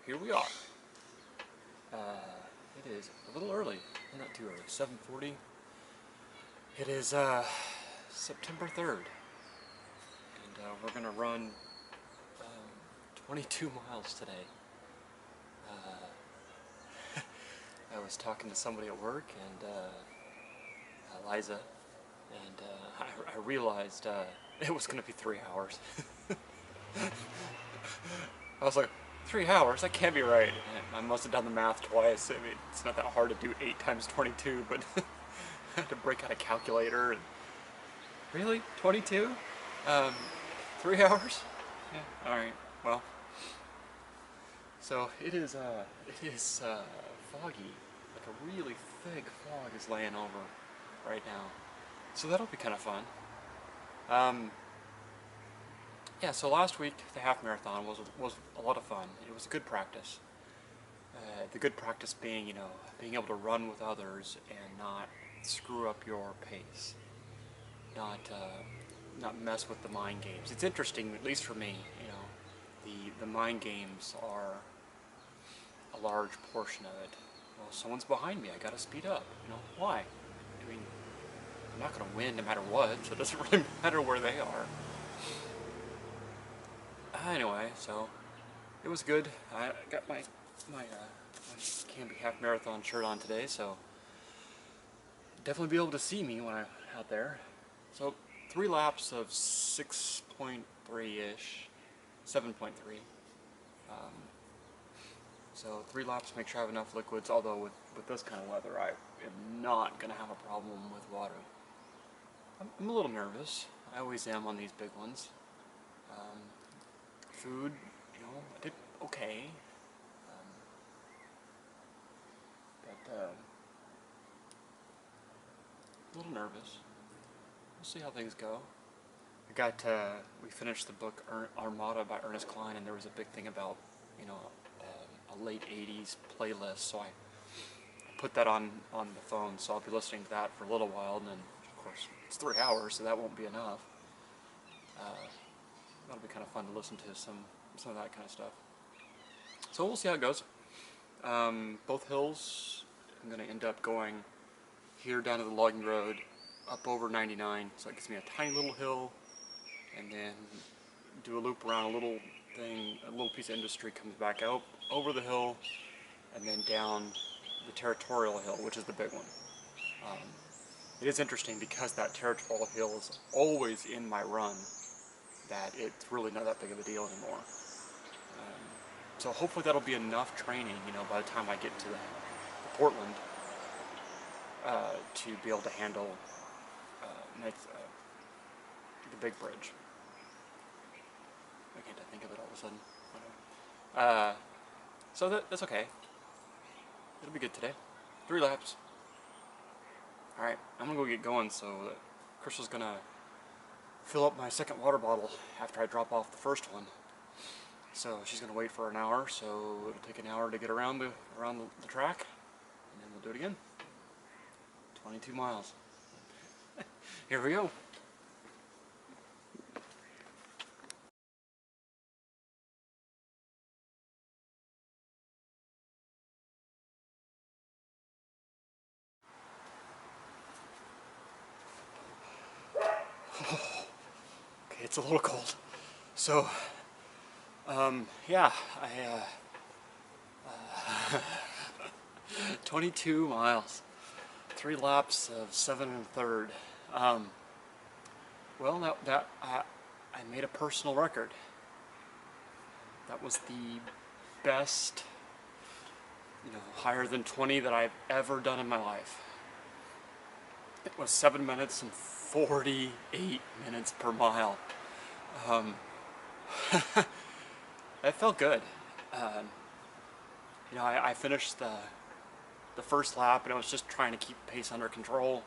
here we are. It is a little early, not too early, 7:40. It is September 3rd, and we're going to run 22 miles today. I was talking to somebody at work, and Liza, and I realized it was going to be 3 hours. I was like, 3 hours? That can't be right. And I must have done the math twice. I mean, it's not that hard to do 8 times 22, but I had to break out a calculator. And really? 22? 3 hours? Yeah, alright, well. So it is foggy. Like a really thick fog is laying over right now. So that'll be kind of fun. Yeah, so last week the half marathon was a lot of fun. It was a good practice. The good practice being, being able to run with others and not screw up your pace, not mess with the mind games. It's interesting, at least for me. The mind games are a large portion of it. Well, someone's behind me. I got to speed up. Why? I mean, I'm not going to win no matter what, so it doesn't really matter where they are. Anyway, so it was good. I got my Canby half marathon shirt on today, so definitely be able to see me when I'm out there. So 3 laps of 6.3-ish, 7.3. So 3 laps, make sure I have enough liquids, although with this kind of weather I am not going to have a problem with water. I'm a little nervous. I always am on these big ones. Food, I did okay. But a little nervous. We'll see how things go. We finished the book Armada by Ernest Cline, and there was a big thing about, a late 80s playlist, so I put that on the phone, so I'll be listening to that for a little while, and then, of course, it's 3 hours, so that won't be enough. That'll be kind of fun to listen to some of that kind of stuff. So we'll see how it goes. Both hills, I'm going to end up going here down to the logging road, up over 99, so it gives me a tiny little hill, and then do a loop around a little thing, a little piece of industry comes back out, over the hill, and then down the Territorial Hill, which is the big one. It is interesting because that Territorial Hill is always in my run, that it's really not that big of a deal anymore. So hopefully that'll be enough training, by the time I get to the Portland, to be able to handle the big bridge. I can't think of it all of a sudden. So that's okay. It'll be good today. 3 laps. Alright, I'm gonna go get going, so Crystal's gonna fill up my second water bottle after I drop off the first one. So she's going to wait for an hour, so it'll take an hour to get around the track, and then we'll do it again. 22 miles. Here we go. Okay, it's a little cold. So, yeah, 22 miles, 3 laps of 7 1/3. Well, I made a personal record. That was the best, higher than 20 that I've ever done in my life. It was 7 minutes and 48 minutes per mile. It felt good. I finished the first lap, and I was just trying to keep pace under control.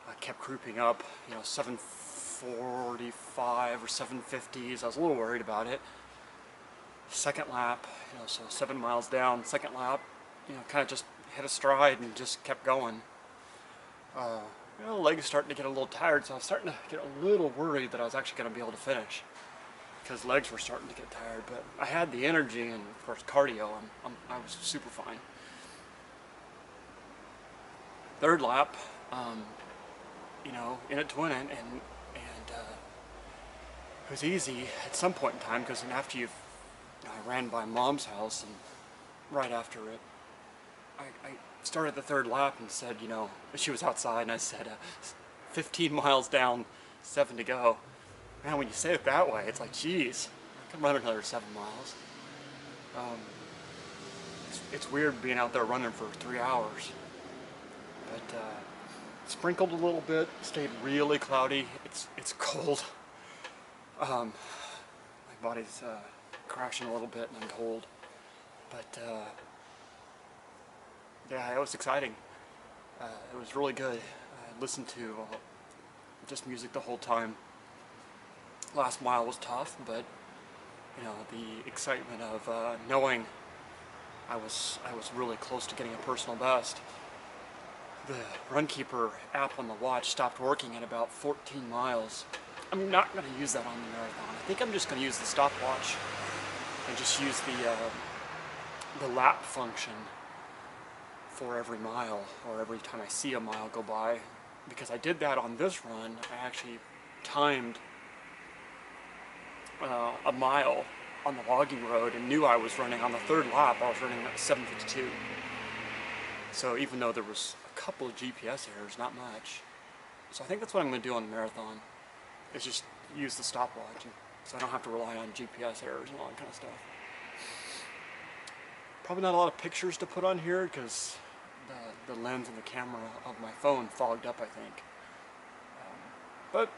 I kept creeping up, 7:45 or 7:50s. I was a little worried about it. Second lap, so 7 miles down. Second lap, kind of just hit a stride and just kept going. The legs starting to get a little tired, so I was starting to get a little worried that I was actually going to be able to finish. because legs were starting to get tired, but I had the energy and of course cardio, and I was super fine. Third lap, you know, in it to win it, and it was easy at some point in time, because after I ran by Mom's house, and right after it, I started the third lap and said, you know, she was outside, and I said, 15 miles down, 7 to go. Man, when you say it that way, it's like, geez, I can run another 7 miles. It's weird being out there running for 3 hours. But sprinkled a little bit, stayed really cloudy. It's cold. My body's crashing a little bit, and I'm cold. But yeah, it was exciting. It was really good. I listened to just music the whole time. Last mile was tough, but you know, the excitement of knowing I was really close to getting a personal best. The Runkeeper app on the watch stopped working at about 14 miles. I'm not going to use that on the marathon. I think I'm just going to use the stopwatch and just use the lap function for every mile, or every time I see a mile go by. Because I did that on this run. I actually timed a mile on the logging road and knew I was running on the third lap. I was running at 7:52. So even though there was a couple of GPS errors, not much. So I think that's what I'm going to do on the marathon, is just use the stopwatch, so I don't have to rely on GPS errors and all that kind of stuff. Probably not a lot of pictures to put on here, because the lens and the camera of my phone fogged up, I think. But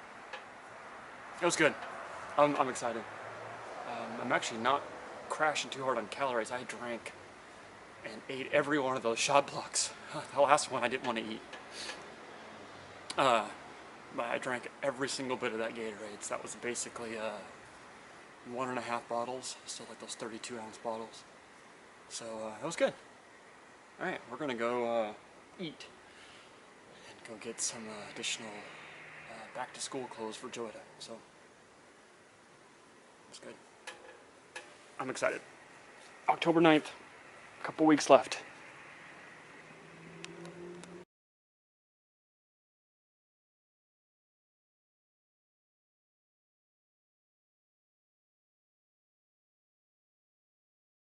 it was good. I'm excited. I'm actually not crashing too hard on calories. I drank and ate every one of those shot blocks. The last one I didn't want to eat. But I drank every single bit of that Gatorade. So that was basically 1.5 bottles, so like those 32-ounce bottles. So that was good. Alright, we're gonna go eat and go get some additional back to school clothes for Joetta. So it's good. I'm excited. October 9th, a couple weeks left.